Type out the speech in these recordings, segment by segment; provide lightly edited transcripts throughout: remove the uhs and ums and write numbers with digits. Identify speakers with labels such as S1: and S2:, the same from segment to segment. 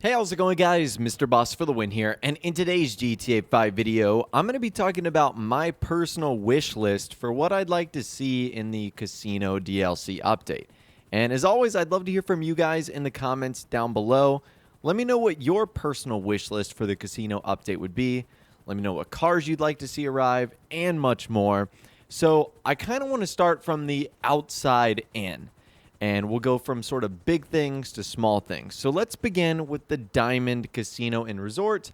S1: Hey, how's it going, guys? Mr. Boss for the win here, and in today's GTA 5 video, I'm going to be talking about my personal wish list for what I'd like to see in the casino DLC update. And as always, I'd love to hear from you guys in the comments down below. Let me know what your personal wish list for the casino update would be. Let me know what cars you'd like to see arrive, and much more. So I kind of want to start from the outside in. And we'll go from sort of big things to small things. So let's begin with the Diamond Casino and Resort.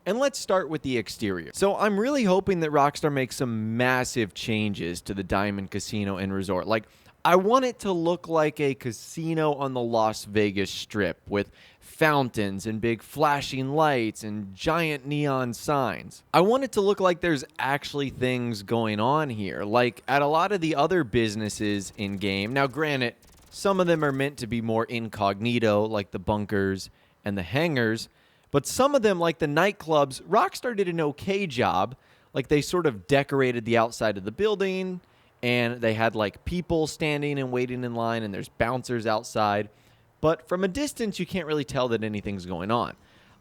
S1: And let's start with the exterior. So I'm really hoping that Rockstar makes some massive changes to the Diamond Casino and Resort. Like, I want it to look like a casino on the Las Vegas Strip with fountains and big flashing lights and giant neon signs. I want it to look like there's actually things going on here, like at a lot of the other businesses in game. Now, granted, some of them are meant to be more incognito, like the bunkers and the hangars. But some of them, like the nightclubs, Rockstar did an okay job. Like, they sort of decorated the outside of the building, and they had, like, people standing and waiting in line, and there's bouncers outside. But from a distance, you can't really tell that anything's going on.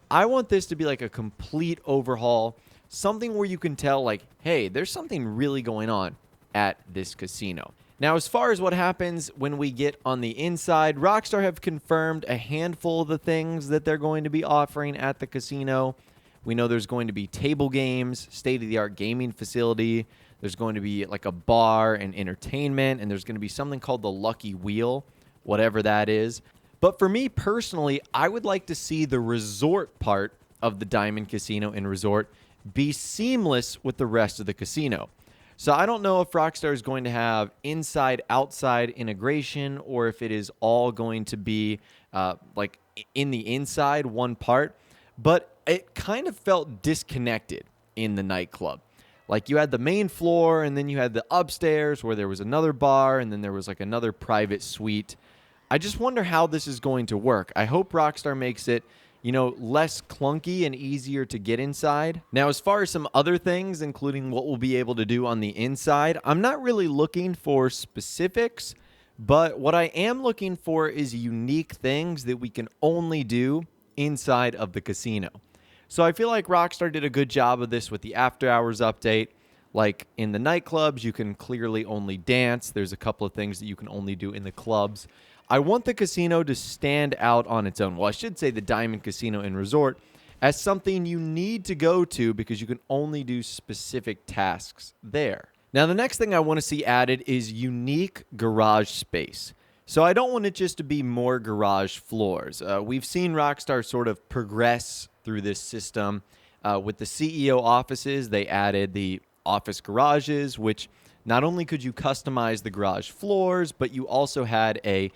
S1: I want this to be, like, a complete overhaul. Something where you can tell, like, hey, there's something really going on at this casino. Now, as far as what happens when we get on the inside, Rockstar have confirmed a handful of the things that they're going to be offering at the casino. We know there's going to be table games, state-of-the-art gaming facility. There's going to be like a bar and entertainment, and there's going to be something called the Lucky Wheel, whatever that is. But for me personally, I would like to see the resort part of the Diamond Casino and Resort be seamless with the rest of the casino. So I don't know if Rockstar is going to have inside-outside integration, or if it is all going to be like in the inside, one part. But it kind of felt disconnected in the nightclub. Like, you had the main floor, and then you had the upstairs where there was another bar, and then there was like another private suite. I just wonder how this is going to work. I hope Rockstar makes it, you know, less clunky and easier to get inside. Now, as far as some other things, including what we'll be able to do on the inside, I'm not really looking for specifics, but what I am looking for is unique things that we can only do inside of the casino. So I feel like Rockstar did a good job of this with the After Hours update. Like, in the nightclubs, you can clearly only dance. There's a couple of things that you can only do in the clubs. I want the casino to stand out on its own. Well, I should say the Diamond Casino and Resort as something you need to go to because you can only do specific tasks there. Now, the next thing I want to see added is unique garage space. So I don't want it just to be more garage floors. We've seen Rockstar sort of progress through this system. With the CEO offices, they added the office garages, which not only could you customize the garage floors, but you also had a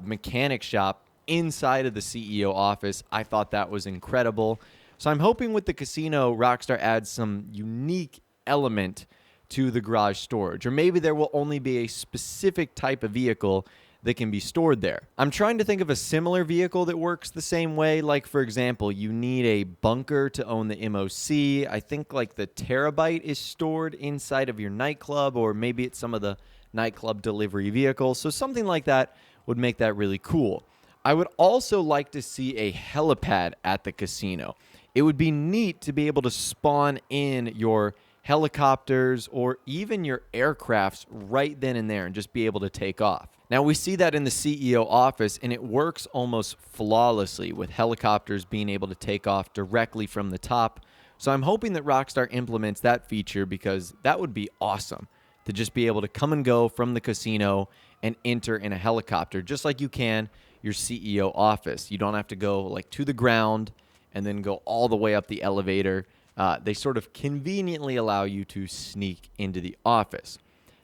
S1: mechanic shop inside of the CEO office. I thought that was incredible. So I'm hoping with the casino, Rockstar adds some unique element to the garage storage. Or maybe there will only be a specific type of vehicle that can be stored there. I'm trying to think of a similar vehicle that works the same way. Like, for example, you need a bunker to own the MOC. I think like the Terabyte is stored inside of your nightclub, or maybe it's some of the nightclub delivery vehicles. So something like that would make that really cool. I would also like to see a helipad at the casino. It would be neat to be able to spawn in your helicopters or even your aircrafts right then and there and just be able to take off. Now, we see that in the CEO office, and it works almost flawlessly with helicopters being able to take off directly from the top. So I'm hoping that Rockstar implements that feature, because that would be awesome to just be able to come and go from the casino and enter in a helicopter, just like you can your CEO office. You don't have to go like to the ground and then go all the way up the elevator. They sort of conveniently allow you to sneak into the office.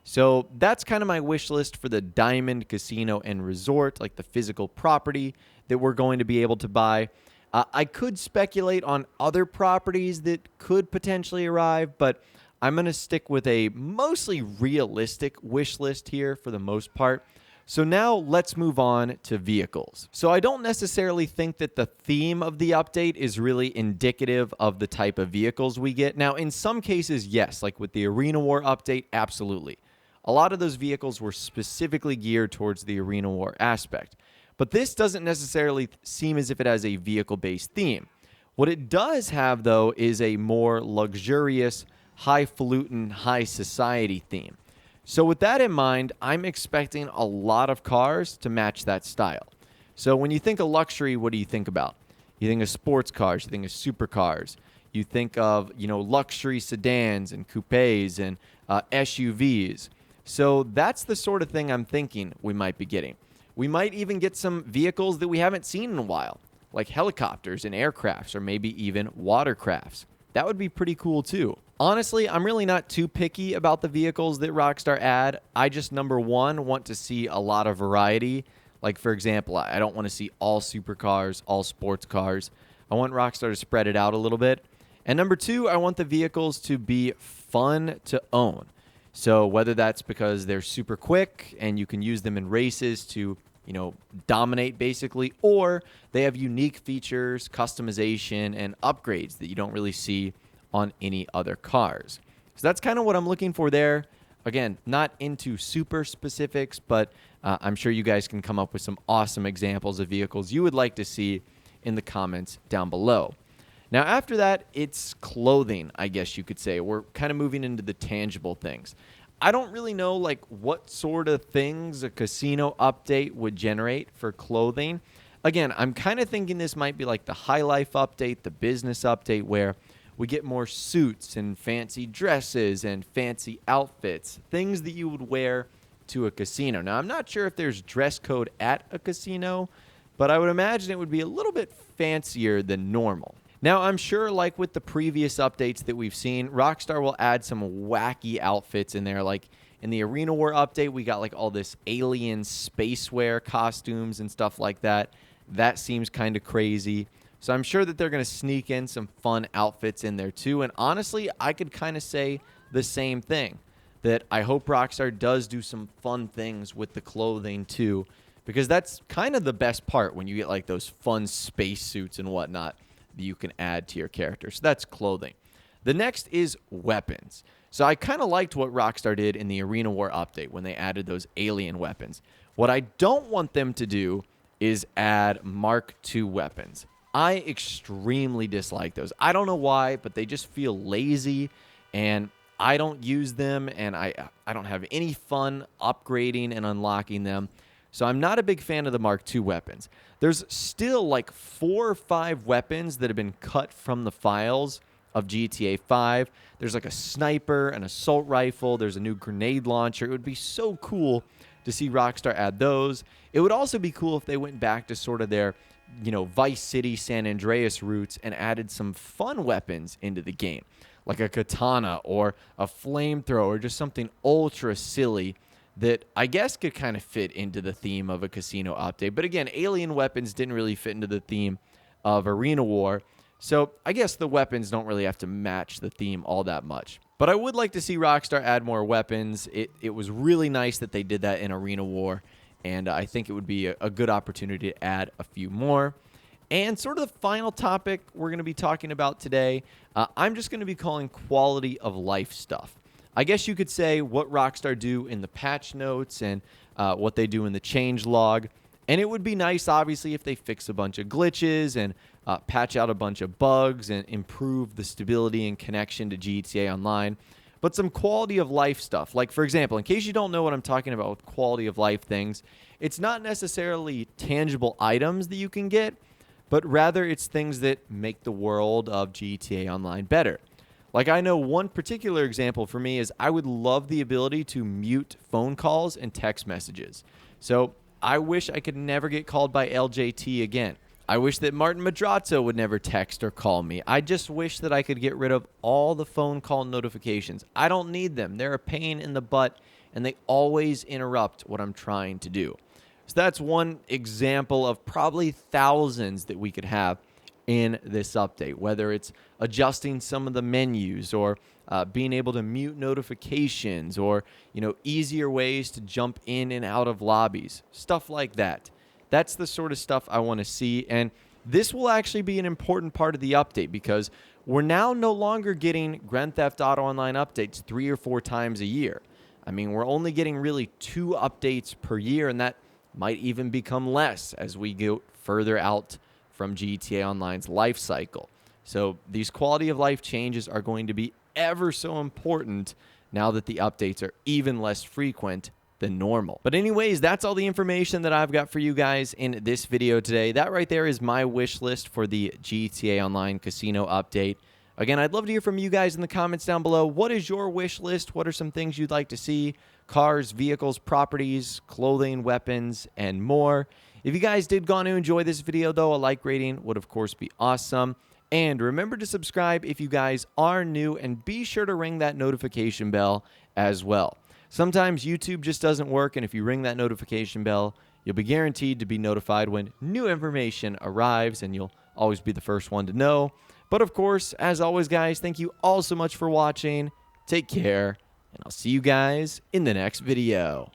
S1: So that's kind of my wish list for the Diamond Casino and Resort, like the physical property that we're going to be able to buy. I could speculate on other properties that could potentially arrive, but I'm going to stick with a mostly realistic wish list here for the most part. So now let's move on to vehicles. So I don't necessarily think that the theme of the update is really indicative of the type of vehicles we get. Now, in some cases, yes, like with the Arena War update, absolutely. A lot of those vehicles were specifically geared towards the Arena War aspect. But this doesn't necessarily seem as if it has a vehicle-based theme. What it does have, though, is a more luxurious, highfalutin, high society theme. So with that in mind, I'm expecting a lot of cars to match that style. So when you think of luxury, what do you think about? You think of sports cars, you think of supercars, you think of, luxury sedans and coupes and SUVs. So that's the sort of thing I'm thinking we might be getting. We might even get some vehicles that we haven't seen in a while, like helicopters and aircrafts, or maybe even watercrafts. That would be pretty cool too. Honestly, I'm really not too picky about the vehicles that Rockstar add. I just, number one, want to see a lot of variety. Like, for example, I don't want to see all supercars, all sports cars. I want Rockstar to spread it out a little bit. And number two, I want the vehicles to be fun to own. So whether that's because they're super quick and you can use them in races to, dominate basically, or they have unique features, customization, and upgrades that you don't really see on any other cars. So that's kind of what I'm looking for there. Again, not into super specifics, but I'm sure you guys can come up with some awesome examples of vehicles you would like to see in the comments down below. Now, after that, it's clothing, I guess you could say. We're kind of moving into the tangible things. I don't really know what sort of things a casino update would generate for clothing. Again, I'm kind of thinking this might be like the High Life update, the business update, where we get more suits and fancy dresses and fancy outfits, things that you would wear to a casino. Now, I'm not sure if there's dress code at a casino, but I would imagine it would be a little bit fancier than normal. Now, I'm sure, like with the previous updates that we've seen, Rockstar will add some wacky outfits in there. Like in the Arena War update, we got all this alien spacewear costumes and stuff like that. That seems kind of crazy. So I'm sure that they're going to sneak in some fun outfits in there too. And honestly, I could kind of say the same thing, that I hope Rockstar does do some fun things with the clothing too, because that's kind of the best part when you get those fun space suits and whatnot that you can add to your character. So that's clothing. The next is weapons. So I kind of liked what Rockstar did in the Arena War update when they added those alien weapons. What I don't want them to do is add Mark II weapons. I extremely dislike those. I don't know why, but they just feel lazy, and I don't use them, and I don't have any fun upgrading and unlocking them. So I'm not a big fan of the Mark II weapons. There's still 4 or 5 weapons that have been cut from the files of GTA 5. There's a sniper, an assault rifle. There's a new grenade launcher. It would be so cool to see Rockstar add those. It would also be cool if they went back to sort of their, Vice City, San Andreas roots and added some fun weapons into the game, like a katana or a flamethrower or just something ultra silly that I guess could kind of fit into the theme of a casino update. But again, alien weapons didn't really fit into the theme of Arena War, so I guess the weapons don't really have to match the theme all that much. But I would like to see Rockstar add more weapons. It was really nice that they did that in Arena War, and I think it would be a good opportunity to add a few more. And sort of the final topic we're going to be talking about today, I'm just going to be calling quality of life stuff. I guess you could say what Rockstar do in the patch notes and what they do in the change log. And it would be nice, obviously, if they fix a bunch of glitches and patch out a bunch of bugs and improve the stability and connection to GTA Online. But some quality of life stuff. Like, for example, in case you don't know what I'm talking about with quality of life things, it's not necessarily tangible items that you can get, but rather it's things that make the world of GTA Online better. Like, I know one particular example for me is I would love the ability to mute phone calls and text messages. So I wish I could never get called by LJT again. I wish that Martin Madrazo would never text or call me. I just wish that I could get rid of all the phone call notifications. I don't need them. They're a pain in the butt, and they always interrupt what I'm trying to do. So that's one example of probably thousands that we could have in this update, whether it's adjusting some of the menus or being able to mute notifications or, easier ways to jump in and out of lobbies, stuff like that. That's the sort of stuff I want to see, and this will actually be an important part of the update because we're now no longer getting Grand Theft Auto Online updates 3 or 4 times a year. I mean, we're only getting really 2 updates per year, and that might even become less as we go further out from GTA Online's life cycle. So these quality of life changes are going to be ever so important now that the updates are even less frequent than normal. But anyways, that's all the information that I've got for you guys in this video today. That right there is my wish list for the GTA Online Casino update. Again, I'd love to hear from you guys in the comments down below. What is your wish list? What are some things you'd like to see? Cars, vehicles, properties, clothing, weapons, and more. If you guys did go on to enjoy this video, though, a like rating would, of course, be awesome. And remember to subscribe if you guys are new, and be sure to ring that notification bell as well. Sometimes YouTube just doesn't work, and if you ring that notification bell, you'll be guaranteed to be notified when new information arrives, and you'll always be the first one to know. But of course, as always, guys, thank you all so much for watching. Take care, and I'll see you guys in the next video.